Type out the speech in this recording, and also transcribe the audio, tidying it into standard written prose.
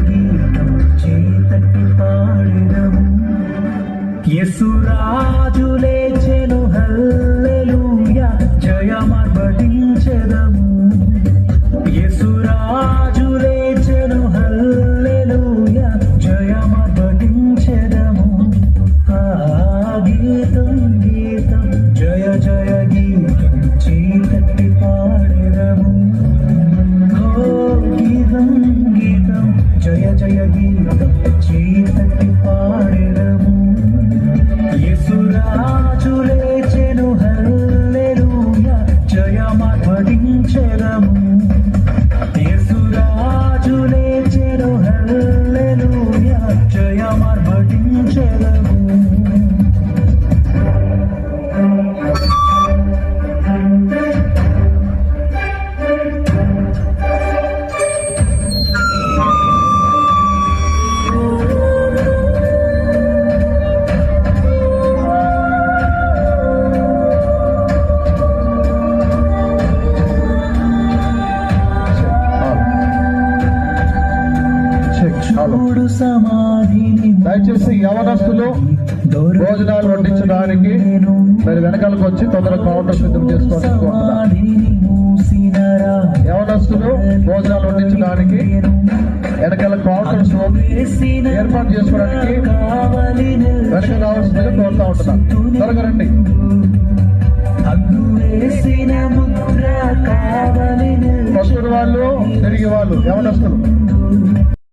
గీతం చేతట్టి పాడెదము. యేసురాజు లేచెను హల్లెలూయా జయమర్పటించెదము. యేసురాజు లేచెను హల్లెలూయా జయమర్పటించెదము. ఆ గీతం గీతం జయ జయ గీతం చేతట్టి పాడెదము. గీతం గీతం జయ జయ గీతం చేతట్టి పాడెదము. యేసురాజు లేచెను హల్లెలూయా జయమర్పటించెదము. యేసురాజు లేచెను హల్లెలూయా జయమర్పటించెదము. దయచేసి యవనస్తులు భోజనాలు వడ్డించడానికి మరి వెనకాలకు వచ్చి తొందరగా కౌంటర్ సిద్ధం చేసుకోవాలి. యవనస్తులు భోజనాలు వడ్డించడానికి వెనకాల కౌంటర్స్ ఏర్పాటు చేసుకోవడానికి వెనక రావాల్సిందిగా కోరుతా ఉంటున్నాను. త్వరగా రండి. కస్తూరి వాళ్ళు తిరిగి వాళ్ళు యవనస్తులు